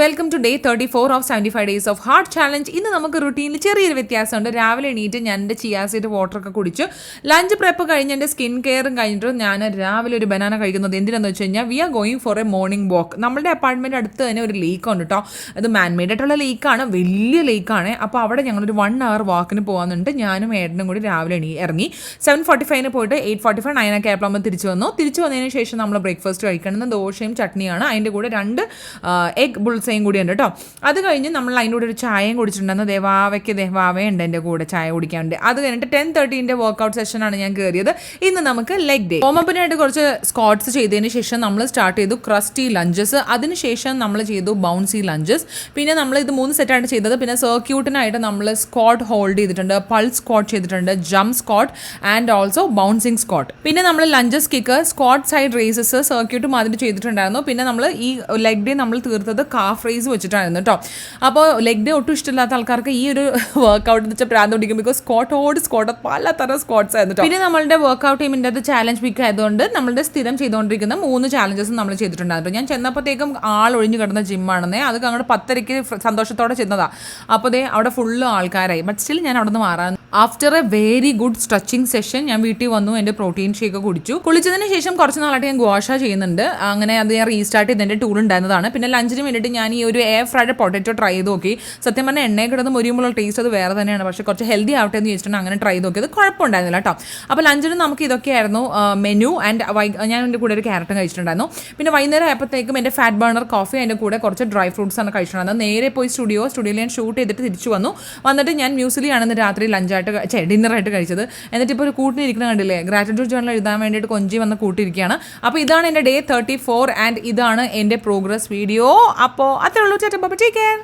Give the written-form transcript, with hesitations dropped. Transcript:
Welcome to day 34 of 75 days of heart challenge. ഇന്ന് നമുക്ക് റുട്ടീനിൽ ചെറിയൊരു വ്യത്യാസമുണ്ട്. രാവിലെ എണീറ്റ് ഞാൻ എൻ്റെ ചിയാ സീഡ് വാട്ടറൊക്കെ കുടിച്ചു. ലഞ്ച് പ്രെപ്പ് കഴിഞ്ഞ് എൻ്റെ സ്കിൻ കെയറും കഴിഞ്ഞിട്ട് ഞാൻ രാവിലെ ഒരു ബനാന കഴിക്കുന്നത് എന്തിനാന്ന് വെച്ച് കഴിഞ്ഞാൽ we are going for a morning walk. നമ്മുടെ അപ്പാർട്ട്മെൻറ്റ് അടുത്ത് തന്നെ ഒരു ലേക്ക് കേട്ടോ. അത് മാൻമെയ്ഡ് ആയിട്ടുള്ള ലേക്കാണ്, വലിയ ലേക്കാണ്. അപ്പോൾ അവിടെ ഞങ്ങളൊരു 1 hour വാക്കിന് പോകാനുണ്ട്. ഞാനും ഏട്ടനും കൂടി രാവിലെ ഇറങ്ങി 7:45 പോയിട്ട് 8:45 9 ആയപ്പോൾ തിരിച്ചു വന്നതിന് ശേഷം നമ്മൾ ബ്രേക്ക്ഫാസ്റ്റ് കഴിക്കണം. ദോശയും ചട്നിയാണ്, അതിൻ്റെ കൂടെ 2 എഗ് ബുൾസയും കൂടി ഉണ്ട് കേട്ടോ. അത് കഴിഞ്ഞ് നമ്മൾ അതിൻ്റെ കൂടെ ഒരു ചായയും കുടിച്ചിട്ടുണ്ടെന്ന്. ദേവാവയുണ്ട് എൻ്റെ കൂടെ ചായ കുടിക്കാനുണ്ട്. അത് കഴിഞ്ഞിട്ട് 10:30 വർക്കൗട്ട് സെഷനാണ് ഞാൻ കയറിയത്. ഇന്ന് നമുക്ക് ലെഗ് ഡേ. ഓമപ്പിനായിട്ട് കുറച്ച് സ്ക്വാട്ട്സ് ചെയ്തതിന് ശേഷം നമ്മൾ സ്റ്റാർട്ട് ചെയ്തു ക്രസ്റ്റി ലഞ്ചസ്. അതിനുശേഷം നമ്മൾ ചെയ്തു ബൗൺസി ലഞ്ചസ്. പിന്നെ നമ്മൾ ഇത് 3 സെറ്റായിട്ട് ചെയ്തത്. പിന്നെ സർക്യൂട്ടിനായിട്ട് നമ്മൾ സ്ക്വാട്ട് ഹോൾഡ് ചെയ്തിട്ടുണ്ട്, പൾസ് സ്ക്വാട്ട് ചെയ്തിട്ടുണ്ട്, jump squat and also bouncing squat. പിന്നെ നമ്മൾ lunges kick, squat side races, സർക്യൂട്ടും അതിൽ ചെയ്തിട്ടുണ്ടായിരുന്നു. പിന്നെ നമ്മൾ ഈ ലെഗ് ഡേ നമ്മൾ തീർത്തത് കാഫ് റേസ് വെച്ചിട്ടായിരുന്നു കേട്ടോ. അപ്പോൾ ലെഗ് ഡേ ഒട്ടും ഇഷ്ടമില്ലാത്ത ആൾക്കാർക്ക് ഈ ഒരു വർക്കൗട്ട് എന്ന് വെച്ചാൽ പ്രാന്ത് പിടിക്കും. ബിക്കോസ് സ്ക്വാട്ട് പലതരം സ്ക്വാട്ട്സ് ആയിരുന്നു. പിന്നെ നമ്മളുടെ വർക്കൗട്ട് ടീമിൻ്റെ അത് ചാലഞ്ച് വീക്ക് ആയതുകൊണ്ട് നമ്മളുടെ സ്ഥിരം ചെയ്തുകൊണ്ടിരിക്കുന്ന 3 ചാലഞ്ചസും നമ്മൾ ചെയ്തിട്ടുണ്ടായിരുന്നു. ഞാൻ ചെന്നപ്പോഴത്തേക്കും ഒഴിഞ്ഞു കിടന്ന ജിമ്മാണെന്നേ. അത് അങ്ങോട്ട് 10:30 സന്തോഷത്തോടെ ചെന്നതാണ്. അപ്പോൾ അവിടെ ഫുള്ള് ആൾക്കാരായി. ബട്ട് സ്റ്റിൽ ഞാൻ അവിടെ നിന്ന് മാറാൻ after A very good stretching session ഞാൻ വീട്ടിൽ വന്നു. എൻ്റെ പ്രോട്ടീൻ ഷേക്ക് കുടിച്ചു. കുളിച്ചതിന് ശേഷം കുറച്ച് നാളായിട്ട് ഞാൻ ഗോഷ ചെയ്യുന്നുണ്ട്. അങ്ങനെ അത് ഞാൻ റീസ്റ്റാർട്ട് ചെയ്തതിൻ്റെ ടൂർ ഉണ്ടായിരുന്നതാണ്. പിന്നെ ലഞ്ചിന് വേണ്ടിയിട്ട് ഞാൻ ഈ ഒരു എയർ ഫ്രൈഡ് പൊട്ടറ്റോ ട്രൈ ചെയ്ത് നോക്കി. സത്യം പറഞ്ഞാൽ എണ്ണയെ കിടന്ന് മുരിയുമ്പോൾ ടേസ്റ്റ് അത് വേറെ തന്നെയാണ്. പക്ഷേ കുറച്ച് ഹെൽത്തി ആവട്ടെ എന്ന് ചോദിച്ചിട്ടുണ്ട്. അങ്ങനെ ട്രൈ ചെയ്ത് നോക്കിയത് കുഴപ്പമുണ്ടായിരുന്നില്ല കേട്ടോ. അപ്പോൾ ലഞ്ചിന് നമുക്ക് ഇതൊക്കെയായിരുന്നു മെനു. ആൻഡ് ഞാൻ എൻ്റെ കൂടെ ഒരു ക്യാരറ്റും കഴിച്ചിട്ടുണ്ടായിരുന്നു. പിന്നെ വൈകുന്നേരം ആയപ്പോഴത്തേക്കും എൻ്റെ ഫാറ്റ് ബേണർ കോഫി, അതിൻ്റെ കൂടെ കുറച്ച് ഡ്രൈ ഫ്രൂട്ട്സ് ആണ് കഴിച്ചിട്ടുണ്ടായിരുന്നത്. നേരെ പോയി സ്റ്റുഡിയോയിൽ ഞാൻ ഷൂട്ട് ചെയ്തിട്ട് തിരിച്ചു വന്നിട്ട് ഞാൻ മ്യൂസിലിയാണെന്ന് രാത്രി ഡിന്നറായിട്ട് കഴിച്ചത്. എന്നിട്ട് ഇപ്പോൾ ഒരു കൂട്ടിനിരിക്കുന്ന കണ്ടില്ലേ, ഗ്രാറ്റിറ്റ്യൂഡ് ജേർണൽ എഴുതാൻ വേണ്ടിയിട്ട് കൊഞ്ചി വന്ന് കൂട്ടിയിരിക്കുകയാണ്. അപ്പോൾ ഇതാണ് എൻ്റെ ഡേ 34 ആൻഡ് ഇതാണ് എൻ്റെ പ്രോഗ്രസ് വീഡിയോ. അപ്പോൾ അത്രേ ഉള്ളൂ. ചേട്ടാ, ടേക്ക് കെയർ.